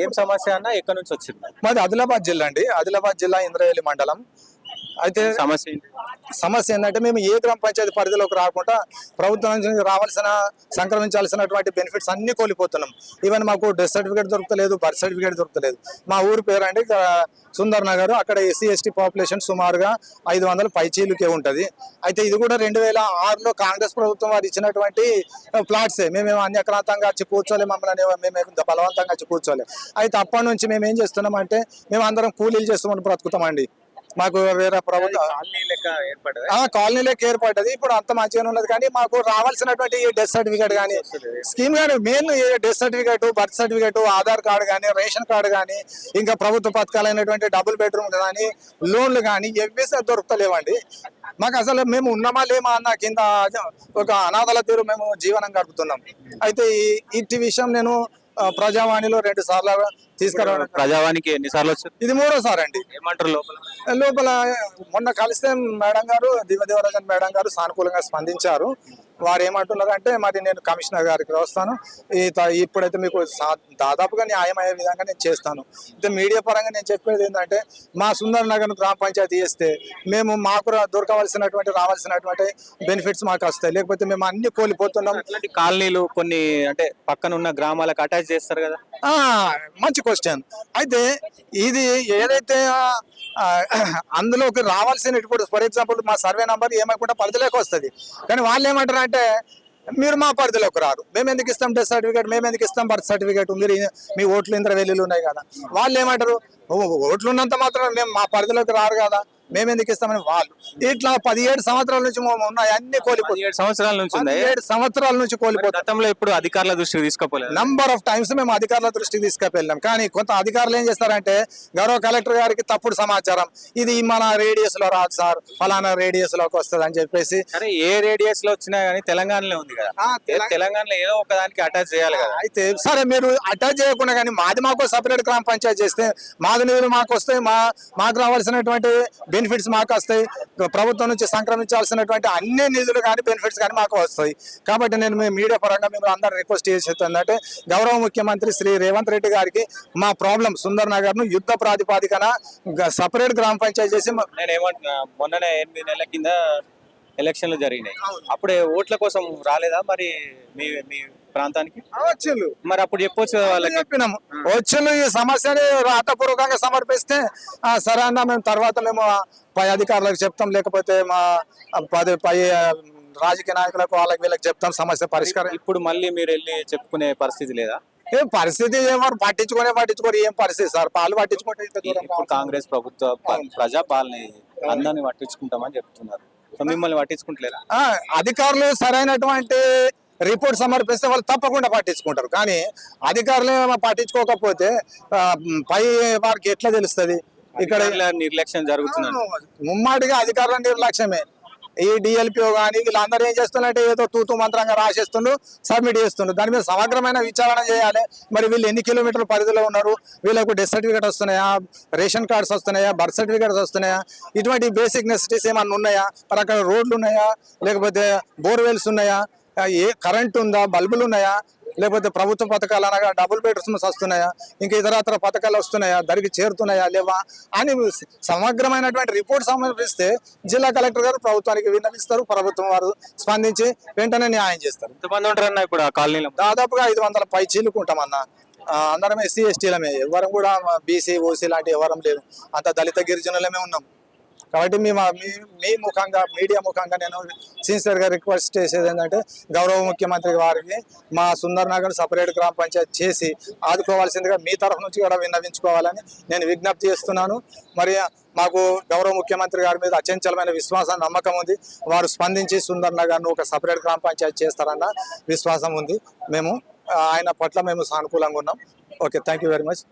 ఏం సమస్య అన్న ఎక్కడి నుంచి వచ్చింది? మాది ఆదిలాబాద్ జిల్లా అండి. ఆదిలాబాద్ జిల్లా ఇంద్రవెల్లి మండలం. అయితే సమస్య ఏంటి? సమస్య ఏంటంటే మేము ఏ గ్రామ పంచాయతీ పరిధిలోకి రాకుండా ప్రభుత్వం నుంచి రావాల్సిన సంక్రమించాల్సినటువంటి బెనిఫిట్స్ అన్ని కోల్పోతున్నాం. ఈవెన్ మాకు డెత్ సర్టిఫికేట్ దొరకలేదు, బర్త్ సర్టిఫికేట్ దొరకలేదు. మా ఊరి పేరు అండి సుందర్ నగర్. అక్కడ ఎస్సీ ఎస్టీ పాపులేషన్ సుమారుగా 500 పైచీలుకే ఉంటుంది. అయితే ఇది కూడా 2006లో కాంగ్రెస్ ప్రభుత్వం వారు ఇచ్చినటువంటి ప్లాట్సే. మేమేమో అన్యక్రాంతంగా వచ్చి కూర్చోలే, మమ్మల్ని మేమేమో బలవంతంగా వచ్చి కూర్చోలే. అయితే అప్పటి నుంచి మేము ఏం చేస్తున్నామంటే మేము అందరం కూలీలు చేస్తామని బ్రతుకుతామండి. మాకు వేరే ప్రభుత్వం కాలనీ లెక్క ఏర్పడ్డది. ఇప్పుడు అంత మంచిగానే ఉన్నది. కానీ మాకు రావాల్సినటువంటి డెత్ సర్టిఫికేట్ కానీ స్కీమ్ కానీ main death certificate, birth certificate, Aadhaar card కానీ, రేషన్ కార్డు కానీ, ఇంకా ప్రభుత్వ పథకాలైనటువంటి డబుల్ బెడ్రూమ్ కానీ, లోన్లు కానీ ఎవ్వేసి దొరుకుతలేవండి. మాకు అసలు మేము ఉన్నామా లేమా అన్న కింద ఒక అనాథల తీరు మేము జీవనం గడుపుతున్నాం. అయితే ఈ విషయం నేను ప్రజావాణిలో 2 సార్లు తీసుకురావడం. ప్రజావానికి ఎన్నిసార్లు వచ్చారు? ఇది 3వ సారి అండి. ఏమంటారు లోపల మొన్న కలిస్తే మేడం గారు, దివ్యదేవరాజన్ మేడం గారు సానుకూలంగా స్పందించారు. వారు ఏమంటున్నారు అంటే మరి నేను కమిషనర్ గారికి వస్తాను, ఇప్పుడైతే మీకు దాదాపుగా న్యాయం అయ్యే విధంగా నేను చేస్తాను. అయితే మీడియా పరంగా నేను చెప్పేది ఏంటంటే మా సుందర్ నగర్ గ్రామ పంచాయతీ చేస్తే మేము మాకు రావాల్సినటువంటి బెనిఫిట్స్ మాకు వస్తాయి. లేకపోతే మేము అన్ని కోల్పోతున్నాం. కాలనీలు కొన్ని అంటే పక్కన ఉన్న గ్రామాలకు అటాచ్ చేస్తారు కదా. మంచి క్వశ్చన్. అయితే ఇది ఏదైతే అందులోకి రావాల్సిన, ఇప్పుడు ఫర్ ఎగ్జాంపుల్ మా సర్వే నంబర్ ఏమైనా పరిధిలోకి వస్తుంది. కానీ వాళ్ళు ఏమంటారు అంటే మీరు మా పరిధిలోకి రారు, మేము ఎందుకు ఇస్తాం డెత్ సర్టిఫికేట్, మేము ఎందుకు ఇస్తాం బర్త్ సర్టిఫికేట్, మీరు మీ ఓట్లు ఇంద్రవెల్లిలు ఉన్నాయి కదా. వాళ్ళు ఏమంటారు ఓట్లు ఉన్నంత మాత్రం మేము మా పరిధిలోకి రారు కదా, మేము ఎందుకు ఇస్తామని వాళ్ళు. ఇట్లా 17 సంవత్సరాల నుంచి ఉన్నాయి అన్ని కోల్పోయి 17 సంవత్సరాల నుంచి 17 సంవత్సరాల నుంచి కోల్పోతాం. గతంలో ఎప్పుడు అధికారుల దృష్టికి తీసుకోలేదు. నంబర్ ఆఫ్ టైమ్స్ మేము అధికారుల దృష్టికి తీసుకెళ్ళాం. కానీ కొంత అధికారులు ఏం చేస్తారంటే గౌరవ కలెక్టర్ గారికి తప్పుడు సమాచారం, ఇది మన రేడియస్ లో రాదు సార్, ఫలానా రేడియస్ లోకి వస్తుంది అని చెప్పేసి. ఏ రేడియస్ లో వచ్చినా కానీ తెలంగాణలో ఉంది కదా, తెలంగాణలో ఏదో ఒక దానికి అటాచ్ చేయాలి కదా. అయితే సరే మీరు అటాచ్ చేయకుండా కానీ మాకు సపరేట్ గ్రామ పంచాయతీ చేస్తే మాది నిధులు మాకు వస్తాయి, మాకు రావాల్సినటువంటి బెనిఫిట్స్ మాకు వస్తాయి. ప్రభుత్వం నుంచి సంక్రమించాల్సినటువంటి అన్ని నిధులు కానీ బెనిఫిట్స్ కానీ మాకు వస్తాయి. కాబట్టి నేను మీడియా పరంగా మేము అందరూ రిక్వెస్ట్ చేసేది ఏంటంటే గౌరవ ముఖ్యమంత్రి శ్రీ రేవంత్ రెడ్డి గారికి మా ప్రాబ్లం సుందర్ నగర్ ను యుద్ధ ప్రాతిపాదికన సపరేట్ గ్రామ పంచాయతీ చేసి. నేను ఏమంటున్నా, మొన్ననే 8 నెలల కింద ఎలక్షన్లు జరిగినాయి, అప్పుడే ఓట్ల కోసం రాలేదా మరి మీ ప్రాంతానికి? వచ్చిండ్రు, మరి అప్పుడు చెప్పొచ్చు వాళ్ళకి. చెప్పినాము వచ్చిండ్రు, ఈ సమస్యని రాతపూర్వకంగా సమర్పిస్తే సరే అన్న మేము తర్వాత మేము పై అధికారులకు చెప్తాం, లేకపోతే మా పై రాజకీయ నాయకులకు వాళ్ళకి వీళ్ళకి చెప్తాం సమస్య పరిష్కారం. ఇప్పుడు మళ్ళీ మీరు వెళ్ళి చెప్పుకునే పరిస్థితి లేదా? ఏ పరిస్థితి ఎవరు పట్టించుకోరు, ఏం పరిస్థితి సార్, పాలు పట్టించుకుంటే కాంగ్రెస్ ప్రభుత్వ ప్రజా పాలన అందరిని పట్టించుకుంటామని చెప్తున్నారు, మిమ్మల్ని పట్టించుకుంటలేరా? అధికారులు సరైనటువంటి రిపోర్ట్ సమర్పిస్తే వాళ్ళు తప్పకుండా పట్టించుకుంటారు. కానీ అధికారులు పట్టించుకోకపోతే పై వారికి ఎట్లా తెలుస్తుంది? ఇక్కడ నిర్లక్ష్యం జరుగుతుంది, ముమ్మాటిగా అధికారుల నిర్లక్ష్యమే. ఈ డిఎల్పిఓ కానీ వీళ్ళందరూ ఏం చేస్తున్నారంటే ఏదో తూతూ మంత్రంగా రాసేస్తుండ్రు, సబ్మిట్ చేస్తుండ్రు. దాని మీద సమగ్రమైన విచారణ చేయాలి. మరి వీళ్ళు ఎన్ని కిలోమీటర్ల పరిధిలో ఉన్నారు, వీళ్ళకు డెత్ సర్టిఫికేట్ వస్తున్నాయా, రేషన్ కార్డ్స్ వస్తున్నాయా, బర్త్ సర్టిఫికేట్స్ వస్తున్నాయా, ఇటువంటి బేసిక్ నెసిటీస్ ఏమన్నా ఉన్నాయా, మరి అక్కడ రోడ్లు ఉన్నాయా, లేకపోతే బోర్వెల్స్ ఉన్నాయా, కరెంట్ ఉందా, బల్బులు ఉన్నాయా, లేకపోతే ప్రభుత్వ పథకాలు అనగా డబుల్ బెడ్రూమ్స్ వస్తున్నాయా, ఇంకా ఇతరత్ర పథకాలు వస్తున్నాయా, ధరికి చేరుతున్నాయా లేవా అని సమగ్రమైనటువంటి రిపోర్ట్ సమర్పిస్తే జిల్లా కలెక్టర్ గారు ప్రభుత్వానికి విన్నవిస్తారు. ప్రభుత్వం వారు స్పందించి వెంటనే న్యాయం చేస్తారు. ఎంతమంది ఉంటారన్న ఇప్పుడు ఆ కాలనీలో? దాదాపుగా 500 పై చీలుకుంటామన్నా. అందరం ఎస్సీ ఎస్టీలమే, ఎవరం కూడా బీసీ ఓసీ లాంటి ఎవరం లేదు, అంత దళిత గిరిజనులమే ఉన్నాం. కాబట్టి మీ ముఖంగా మీడియా ముఖంగా నేను సిన్సియర్గా రిక్వెస్ట్ చేసేది ఏంటంటే గౌరవ ముఖ్యమంత్రి వారికి మా సుందర్ నగర్ సపరేట్ గ్రామ పంచాయతీ చేసి ఆదుకోవాల్సిందిగా మీ తరఫు నుంచి కూడా విన్నవించుకోవాలని నేను విజ్ఞప్తి చేస్తున్నాను. మరి మాకు గౌరవ ముఖ్యమంత్రి గారి మీద అచంచలమైన విశ్వాసం, నమ్మకం ఉంది. వారు స్పందించి సుందర్ నగర్ను ఒక సపరేట్ గ్రామ పంచాయతీ చేస్తారన్న విశ్వాసం ఉంది. మేము ఆయన పట్ల మేము సానుకూలంగా ఉన్నాం. Okay, thank you very much.